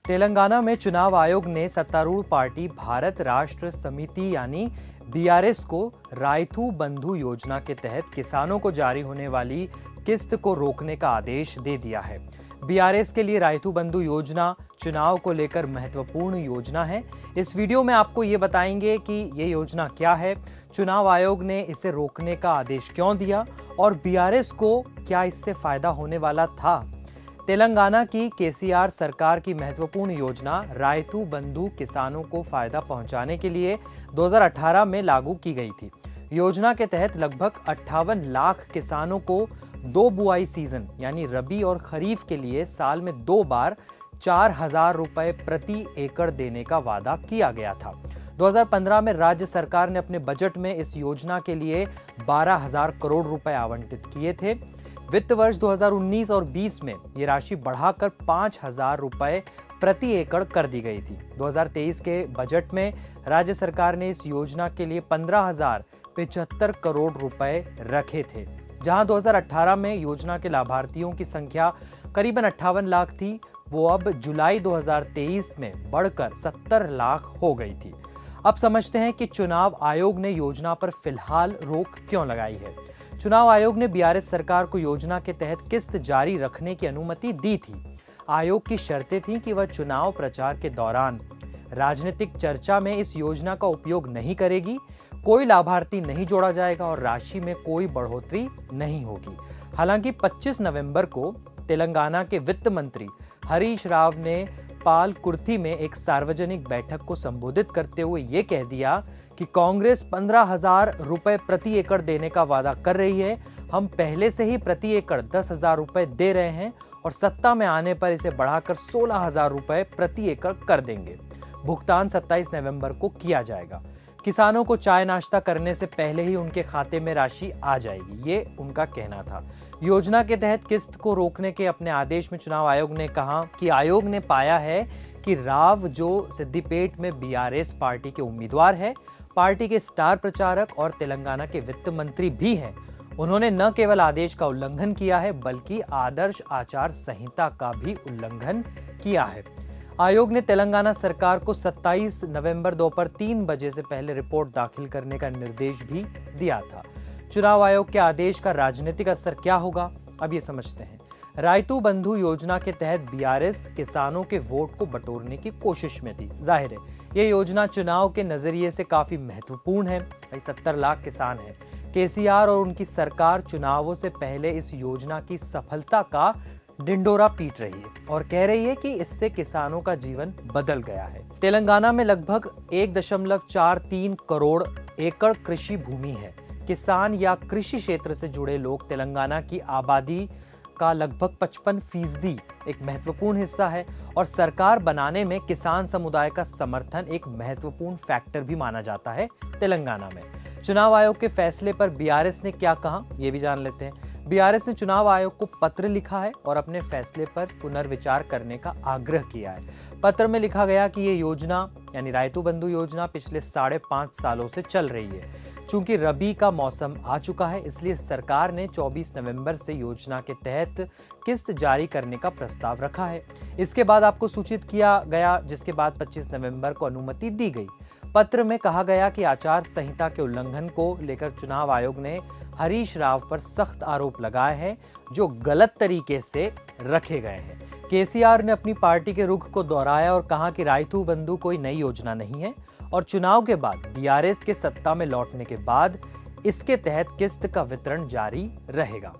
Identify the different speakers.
Speaker 1: तेलंगाना में चुनाव आयोग ने सत्तारूढ़ पार्टी भारत राष्ट्र समिति यानी बीआरएस को रायथू बंधु योजना के तहत किसानों को जारी होने वाली किस्त को रोकने का आदेश दे दिया है। बीआरएस के लिए रायथू बंधु योजना चुनाव को लेकर महत्वपूर्ण योजना है। इस वीडियो में आपको ये बताएंगे कि ये योजना क्या है, चुनाव आयोग ने इसे रोकने का आदेश क्यों दिया और बीआरएस को क्या इससे फायदा होने वाला था। तेलंगाना की केसीआर सरकार की महत्वपूर्ण योजना रायथू बंधु किसानों को फायदा पहुंचाने के लिए 2018 में लागू की गई थी। योजना के तहत लगभग 58 लाख किसानों को 2 बुआई सीजन यानी रबी और खरीफ के लिए साल में 2 बार 4,000 रुपए प्रति एकड़ देने का वादा किया गया था। 2015 में राज्य सरकार ने अपने बजट में इस योजना के लिए 12,000 करोड़ रुपए आवंटित किए थे। वित्त वर्ष 2019 और 20 में ये राशि बढ़ाकर 5,000 रुपए प्रति एकड़ कर दी गई थी। 2023 के बजट में राज्य सरकार ने इस योजना के लिए 15,075 करोड़ रुपए रखे थे, जहां 2018 में योजना के लाभार्थियों की संख्या करीबन 58 लाख थी, वो अब जुलाई 2023 में बढ़कर 70 लाख हो गई थी। अब समझते हैं कि चुनाव आयोग ने योजना पर फिलहाल रोक क्यों लगाई है। चुनाव आयोग ने बीआरएस सरकार को योजना के तहत किस्त जारी रखने की अनुमति दी थी। आयोग की शर्तें थीं कि वह चुनाव प्रचार के दौरान राजनीतिक चर्चा में इस योजना का उपयोग नहीं करेगी, कोई लाभार्थी नहीं जोड़ा जाएगा और राशि में कोई बढ़ोतरी नहीं होगी। हालांकि 25 नवंबर को तेलंगाना के वित्त मंत्री हरीश राव ने पालकुर्थी में एक सार्वजनिक बैठक को संबोधित करते हुए ये कह दिया कि कांग्रेस 15,000 रुपए प्रति एकड़ देने का वादा कर रही है। हम पहले से ही प्रति एकड़ 10,000 रुपए दे रहे हैं और सत्ता में आने पर इसे बढ़ाकर 16,000 रुपए प्रति एकड़ कर देंगे। भुगतान 27 नवंबर को किया जाएगा। किसानों को चाय नाश्ता करने से पहले ही उनके खाते में राशि आ जाएगी, ये उनका कहना था। योजना के तहत किस्त को रोकने के अपने आदेश में चुनाव आयोग ने कहा कि आयोग ने पाया है कि राव जो सिद्दीपेट में बीआरएस पार्टी के उम्मीदवार है, पार्टी के स्टार प्रचारक और तेलंगाना के वित्त मंत्री भी हैं, उन्होंने न केवल आदेश का उल्लंघन किया है बल्कि आदर्श आचार संहिता का भी उल्लंघन किया है। आयोग ने तेलंगाना सरकार को 27 नवंबर दोपहर 3 बजे से पहले रिपोर्ट दाखिल करने का निर्देश भी दिया था। चुनाव आयोग के आदेश का राजनीतिक असर क्या होगा, अब ये समझते हैं। रायथू बंधु योजना के तहत बीआरएस किसानों के वोट को बटोरने की कोशिश में थी। जाहिर है ये योजना चुनाव के नजरिए से काफी महत्वपूर्ण है। भाई 70 लाख किसान हैं। केसीआर और उनकी सरकार चुनावों से पहले इस योजना की सफलता का डिंडोरा पीट रही है और कह रही है कि इससे किसानों का जीवन बदल गया है। तेलंगाना में लगभग 1.43 करोड़ एकड़ कृषि भूमि है। किसान या कृषि क्षेत्र से जुड़े लोग तेलंगाना की आबादी का लगभग 55% एक महत्वपूर्ण हिस्सा है और सरकार बनाने में किसान समुदाय का समर्थन एक महत्वपूर्ण फैक्टर भी माना जाता है तेलंगाना में। चुनाव आयोग के फैसले पर बीआरएस ने क्या कहा, ये भी जान लेते हैं। बीआरएस ने चुनाव आयोग को पत्र लिखा है और अपने फैसले पर पुनर्विचार करने का आग्रह किया है। पत्र में लिखा गया कि ये योजना यानी रायथू बंधु योजना पिछले 5.5 सालों से चल रही है। चूंकि रबी का मौसम आ चुका है, इसलिए सरकार ने 24 नवंबर से योजना के तहत किस्त जारी करने का प्रस्ताव रखा है। इसके बाद आपको सूचित किया गया, जिसके बाद 25 नवंबर को अनुमति दी गई। पत्र में कहा गया कि आचार संहिता के उल्लंघन को लेकर चुनाव आयोग ने हरीश राव पर सख्त आरोप लगाए हैं, जो गलत तरीके से रखे गए हैं। केसीआर ने अपनी पार्टी के रुख को दोहराया और कहा कि रायथू बंधु कोई नई योजना नहीं है और चुनाव के बाद बीआरएस के सत्ता में लौटने के बाद इसके तहत किस्त का वितरण जारी रहेगा।